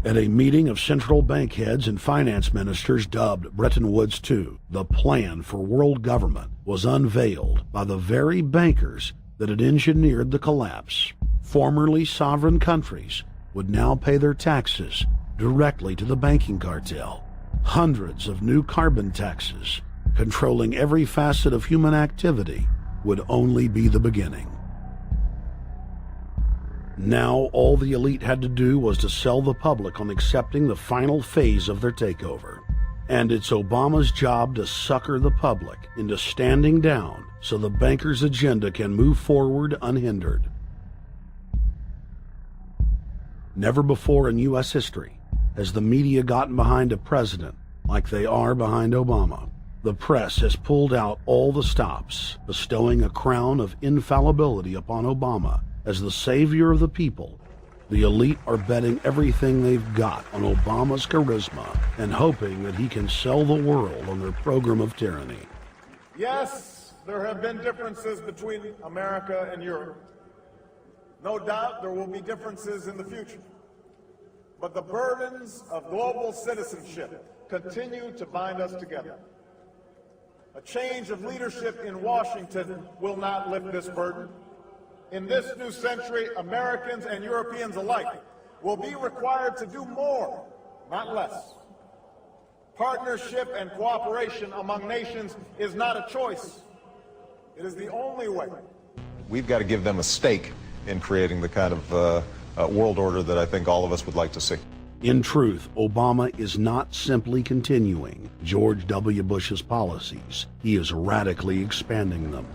At a meeting of central bank heads and finance ministers dubbed Bretton Woods II, the plan for world government was unveiled by the very bankers that had engineered the collapse. Formerly sovereign countries would now pay their taxes directly to the banking cartel. Hundreds of new carbon taxes, controlling every facet of human activity, would only be the beginning. Now all the elite had to do was to sell the public on accepting the final phase of their takeover. And it's Obama's job to sucker the public into standing down so the bankers' agenda can move forward unhindered. Never before in U.S. history has the media gotten behind a president like they are behind Obama. The press has pulled out all the stops, bestowing a crown of infallibility upon Obama as the savior of the people. The elite are betting everything they've got on Obama's charisma and hoping that he can sell the world on their program of tyranny. Yes, there have been differences between America and Europe. No doubt there will be differences in the future. But the burdens of global citizenship continue to bind us together. A change of leadership in Washington will not lift this burden. In this new century, Americans and Europeans alike will be required to do more, not less. Partnership and cooperation among nations is not a choice. It is the only way. We've got to give them a stake in creating the kind of world order that I think all of us would like to see. In truth, Obama is not simply continuing George W. Bush's policies. He is radically expanding them.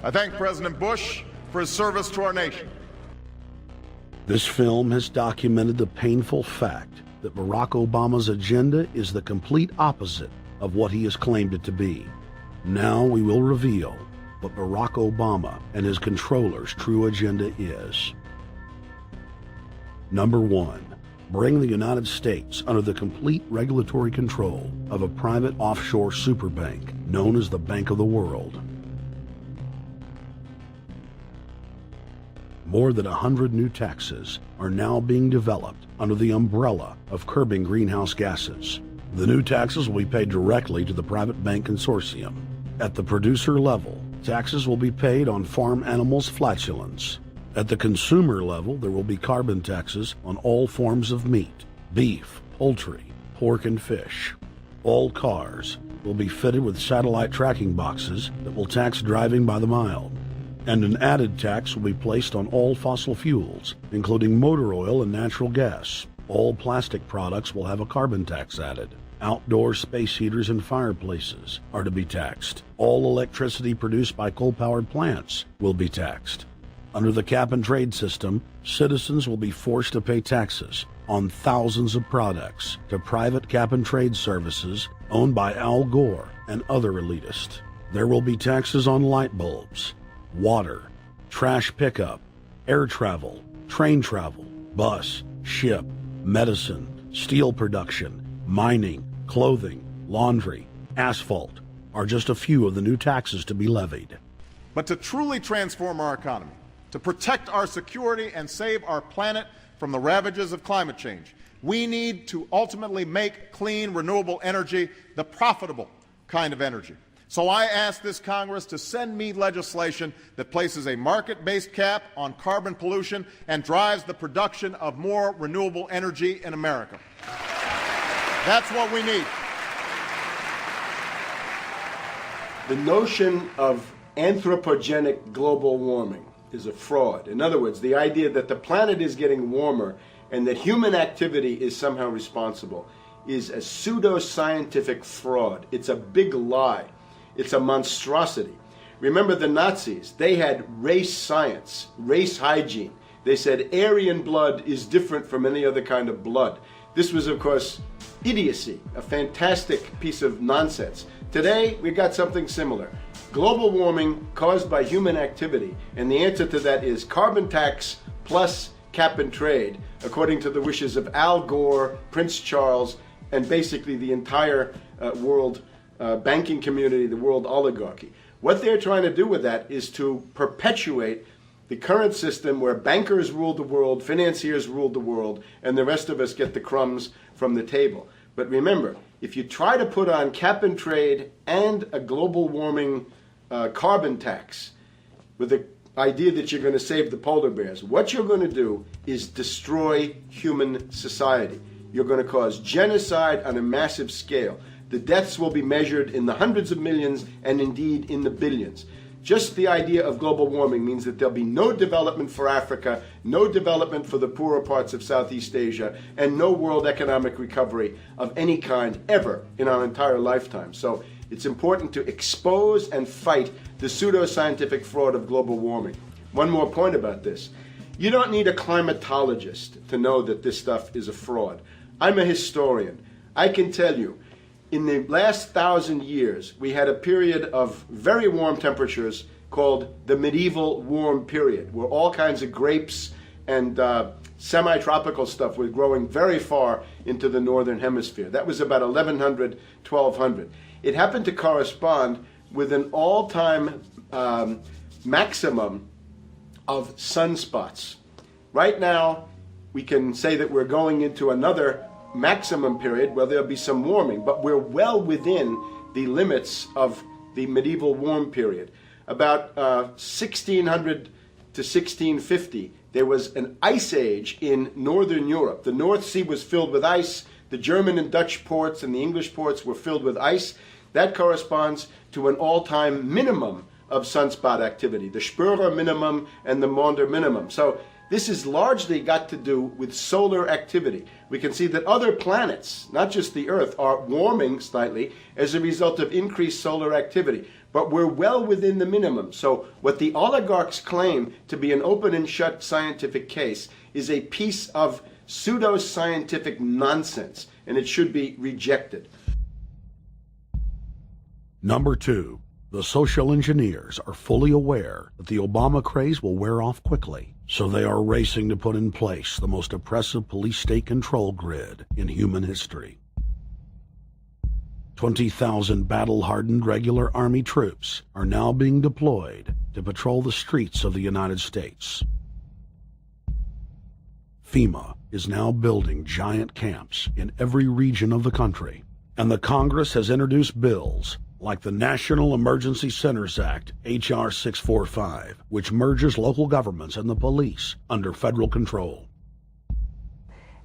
I thank President Bush for his service to our nation. This film has documented the painful fact that Barack Obama's agenda is the complete opposite of what he has claimed it to be. Now we will reveal what Barack Obama and his controllers' true agenda is. Number 1. Bring the United States under the complete regulatory control of a private offshore superbank known as the Bank of the World. More than 100 new taxes are now being developed under the umbrella of curbing greenhouse gases. The new taxes will be paid directly to the private bank consortium. At the producer level, taxes will be paid on farm animals' flatulence. At the consumer level, there will be carbon taxes on all forms of meat, beef, poultry, pork, and fish. All cars will be fitted with satellite tracking boxes that will tax driving by the mile. And an added tax will be placed on all fossil fuels, including motor oil and natural gas. All plastic products will have a carbon tax added. Outdoor space heaters and fireplaces are to be taxed. All electricity produced by coal-powered plants will be taxed. Under the cap-and-trade system, citizens will be forced to pay taxes on thousands of products to private cap-and-trade services owned by Al Gore and other elitists. There will be taxes on light bulbs, water, trash pickup, air travel, train travel, bus, ship, medicine, steel production, mining, clothing, laundry, asphalt are just a few of the new taxes to be levied. But to truly transform our economy, to protect our security and save our planet from the ravages of climate change, we need to ultimately make clean, renewable energy the profitable kind of energy. So I ask this Congress to send me legislation that places a market-based cap on carbon pollution and drives the production of more renewable energy in America. That's what we need. The notion of anthropogenic global warming is a fraud. In other words, the idea that the planet is getting warmer and that human activity is somehow responsible is a pseudo-scientific fraud. It's a big lie. It's a monstrosity. Remember the Nazis, they had race science, race hygiene. They said Aryan blood is different from any other kind of blood. This was, of course, idiocy, a fantastic piece of nonsense. Today, we've got something similar. Global warming caused by human activity, and the answer to that is carbon tax plus cap and trade, according to the wishes of Al Gore, Prince Charles, and basically the entire world banking community, the world oligarchy. What they're trying to do with that is to perpetuate the current system where bankers rule the world, financiers rule the world, and the rest of us get the crumbs from the table. But remember, if you try to put on cap and trade and a global warming carbon tax with the idea that you're going to save the polar bears, what you're going to do is destroy human society. You're going to cause genocide on a massive scale. The deaths will be measured in the hundreds of millions and indeed in the billions. Just the idea of global warming means that there'll be no development for Africa, no development for the poorer parts of Southeast Asia, and no world economic recovery of any kind ever in our entire lifetime. So it's important to expose and fight the pseudoscientific fraud of global warming. One more point about this. You don't need a climatologist to know that this stuff is a fraud. I'm a historian. I can tell you, in the last 1,000 years, we had a period of very warm temperatures called the medieval warm period, where all kinds of grapes and semi-tropical stuff was growing very far into the northern hemisphere. That was about 1100, 1200. It happened to correspond with an all-time maximum of sunspots. Right now, we can say that we're going into another maximum period where there'll be some warming, but we're well within the limits of the medieval warm period. About 1600 to 1650, there was an ice age in northern Europe. The North Sea was filled with ice. The German and Dutch ports and the English ports were filled with ice. That corresponds to an all-time minimum of sunspot activity, the Spörer minimum and the Maunder minimum. So this has largely got to do with solar activity. We can see that other planets, not just the Earth, are warming slightly as a result of increased solar activity. But we're well within the minimum. So what the oligarchs claim to be an open and shut scientific case is a piece of pseudo-scientific nonsense, and it should be rejected. Number 2. The social engineers are fully aware that the Obama craze will wear off quickly, so they are racing to put in place the most oppressive police state control grid in human history. 20,000 battle-hardened regular Army troops are now being deployed to patrol the streets of the United States. FEMA is now building giant camps in every region of the country, and the Congress has introduced bills like the National Emergency Centers Act, H.R. 645, which merges local governments and the police under federal control.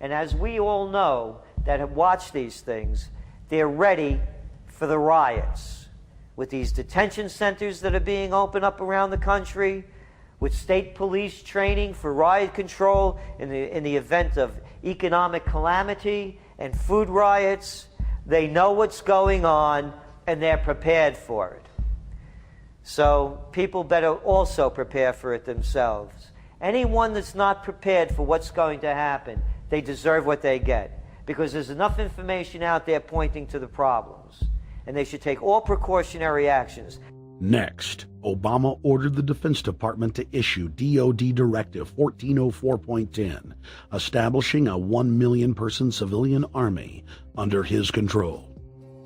And as we all know that have watched these things, they're ready for the riots. With these detention centers that are being opened up around the country, with state police training for riot control in the event of economic calamity and food riots, they know what's going on and they're prepared for it. So people better also prepare for it themselves. Anyone that's not prepared for what's going to happen, they deserve what they get, because there's enough information out there pointing to the problems, and they should take all precautionary actions. Next, Obama ordered the Defense Department to issue DoD Directive 1404.10, establishing a 1 million person civilian army under his control.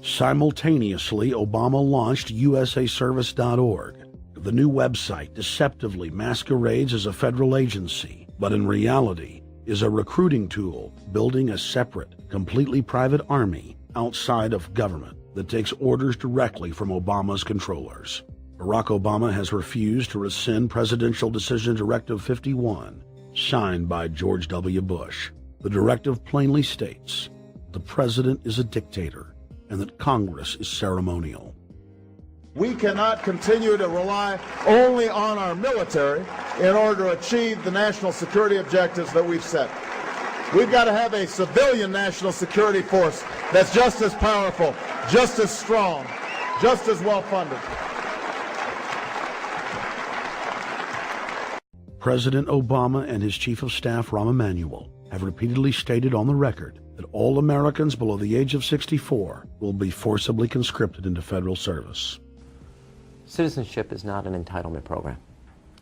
Simultaneously, Obama launched USAService.org. The new website deceptively masquerades as a federal agency, but in reality is a recruiting tool building a separate, completely private army outside of government that takes orders directly from Obama's controllers. Barack Obama has refused to rescind Presidential Decision Directive 51, signed by George W. Bush. The directive plainly states the president is a dictator and that Congress is ceremonial. We cannot continue to rely only on our military in order to achieve the national security objectives that we've set. We've got to have a civilian national security force that's just as powerful, just as strong, just as well funded. President Obama and his Chief of Staff, Rahm Emanuel, have repeatedly stated on the record that all Americans below the age of 64 will be forcibly conscripted into federal service. Citizenship is not an entitlement program.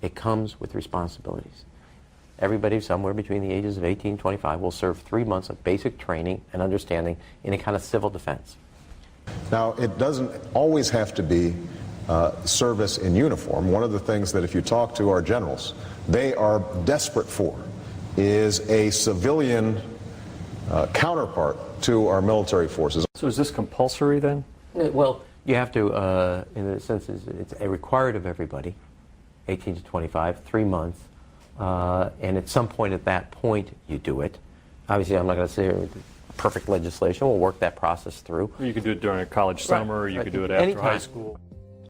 It comes with responsibilities. Everybody somewhere between the ages of 18 and 25 will serve 3 months of basic training and understanding in a kind of civil defense. Now, it doesn't always have to be service in uniform, one of the things that if you talk to our generals, they are desperate for is a civilian counterpart to our military forces. So is this compulsory then? Well, you have to, in a sense, it's required of everybody, 18 to 25, 3 months, and at some point at that point you do it. Obviously, I'm not going to say perfect legislation. We'll work that process through. You could do it during a college summer, or you could do it after high school.